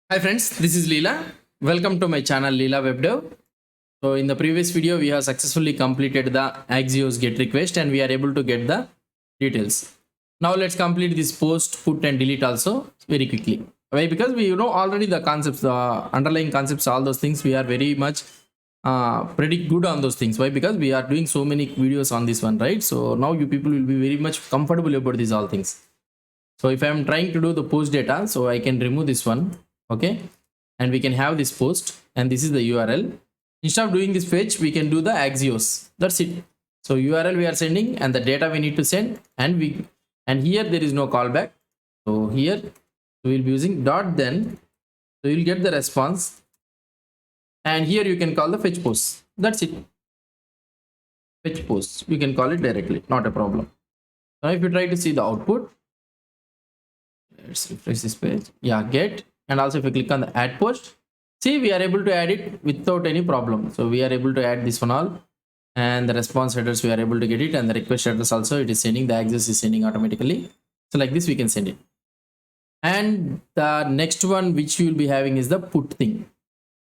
Hi friends, this is Leela. Welcome to my channel Leela WebDev. So in the previous video, we have successfully completed the Axios GET request and we are able to get the details. Now let's complete this post, put and delete also very quickly. Why? Because we know already the concepts, the underlying concepts, all those things, we are very much pretty good on those things. Why? Because we are doing so many videos on this one, right? So now you people will be very much comfortable about these all things. So if I am trying to do the post data, so I can remove this one, okay, and we can have this post, and this is the URL. Instead of doing this fetch, we can do the Axios. That's it. So URL we are sending, and the data we need to send, and here there is no callback. So here we will be using dot then. So you'll get the response, and here you can call the fetch post. That's it. Fetch post. You can call it directly, not a problem. Now if you try to see the output, let's refresh this page. Yeah, get. And also if you click on the add post, see we are able to add it without any problem. So we are able to add this one all, and the response headers we are able to get it, and the request headers also it is sending, the Axios is sending automatically. So like this we can send it. And the next one which you will be having is the put thing.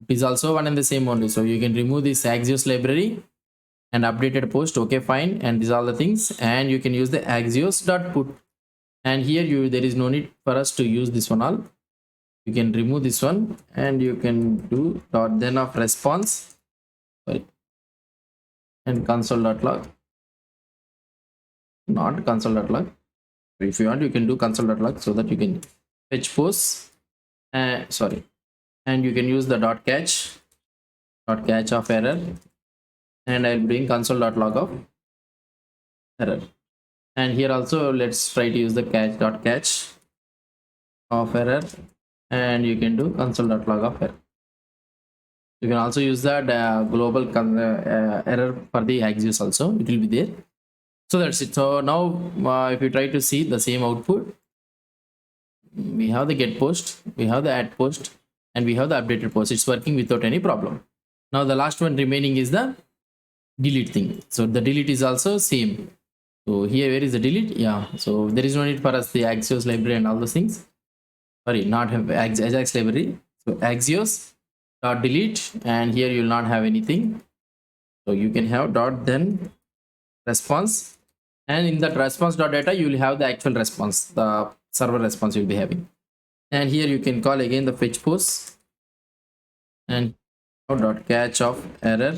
It is also one and the same only. So you can remove this Axios library and updated post. Okay, fine. And these are all the things, and you can use the Axios.put. And here there is no need for us to use this one all. You can remove this one and you can do dot then of response, sorry, and console.log, not console.log. If you want, you can do console.log so that you can fetch posts, sorry, and you can use the dot catch of error, and I'll bring console.log of error. And here also let's try to use the catch of error, and you can do console.log of error. You can also use that global error for the Axios also, it will be there. So that's it. So now if you try to see the same output, we have the get post, we have the add post, and we have the updated post. It's working without any problem. Now the last one remaining is the delete thing. So the delete is also same. So here, where is the delete? Yeah, so there is no need for us the Axios library and all those things. Sorry, not have Ajax library. So Axios dot delete, and here you will not have anything. So you can have dot then response, and in that response dot data you will have the actual response, the server response you will be having. And here you can call again the fetch post and dot catch of error,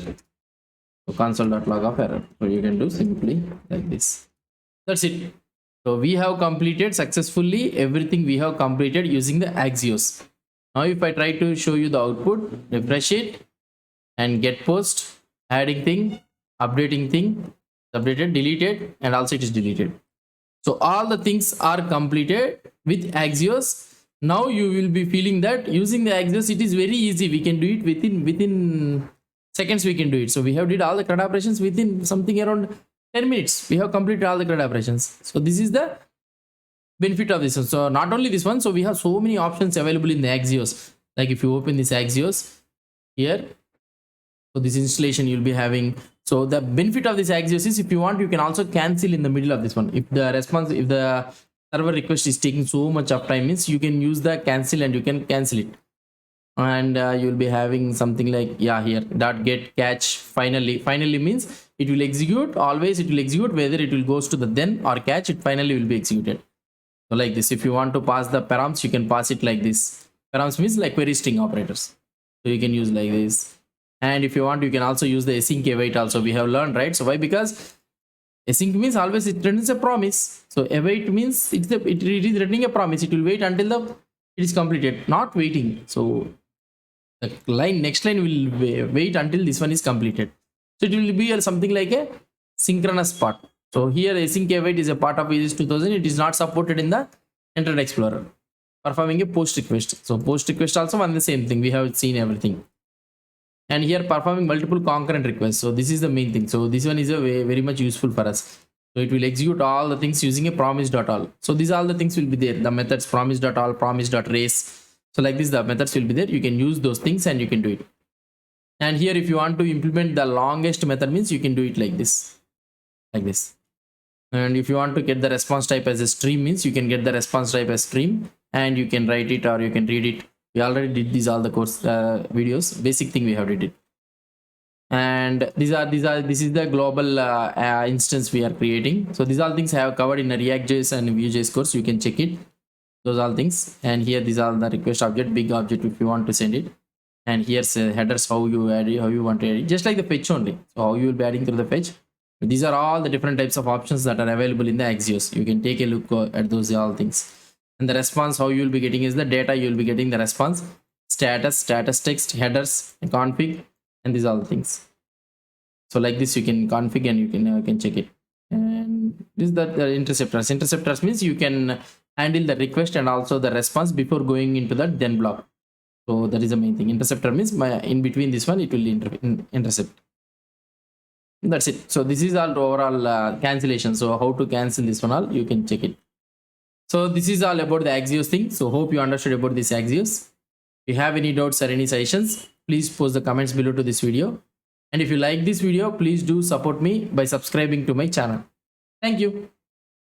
so console.log of error. So you can do simply like this. That's it. So we have completed successfully everything we have completed using the Axios. Now if I try to show you the output, refresh it, and get post, adding thing, updating thing, updated, deleted, and also it is deleted. So all the things are completed with Axios. Now you will be feeling that using the Axios it is very easy. We can do it within seconds. We can do it. So we have did all the CRUD operations within something around 10 minutes. We have completed all the CRUD operations. So this is the benefit of this one. So not only this one, so we have so many options available in the Axios. Like if you open this Axios here, so this installation you'll be having. So the benefit of this Axios is if you want, you can also cancel in the middle of this one. If the server request is taking so much of time, means you can use the cancel and you can cancel it. And you'll be having something like, yeah, here dot get catch finally means it will execute, always it will execute, whether it will goes to the then or catch, it finally will be executed. So like this, if you want to pass the params, you can pass it like this. Params means like query string operators, so you can use like this. And if you want, you can also use the async await also, we have learned, right? So why? Because async means always it returns a promise. So await means it is returning a promise. It will wait until it is completed, not waiting. So the next line will wait until this one is completed. So it will be something like a synchronous part. So here async await is a part of ASICS 2000. It is not supported in the Internet Explorer. Performing a post request. So post request also one the same thing. We have seen everything. And here performing multiple concurrent requests. So this is the main thing. So this one is a very much useful for us. So it will execute all the things using a promise.all. So these all the things will be there. The methods promise.all, promise.race. So like this, the methods will be there. You can use those things and you can do it. And here, if you want to implement the longest method, means you can do it like this, like this. And if you want to get the response type as a stream, means you can get the response type as stream, and you can write it or you can read it We already did these all the course videos. Basic thing we have did it. And this is the global instance we are creating. So these all things I have covered in a React.js and Vue.js course. You can check it. Those all things. And here these are the request object, big object if you want to send it. And here's headers, how you add it, how you want to add it, just like the fetch only. So how you will be adding through the fetch. These are all the different types of options that are available in the Axios. You can take a look at those all things. And the response, how you will be getting is the data. You will be getting the response, status text, headers, config, and these all the things. So like this, you can config and you can check it. And this is the interceptors. Interceptors means you can handle the request and also the response before going into the then block. So that is the main thing. Interceptor means in between this one, it will intercept. That's it. So this is all overall cancellation. So how to cancel this one all, you can check it. So this is all about the Axios thing. So hope you understood about this Axios. If you have any doubts or any suggestions, please post the comments below to this video. And if you like this video, please do support me by subscribing to my channel. Thank you.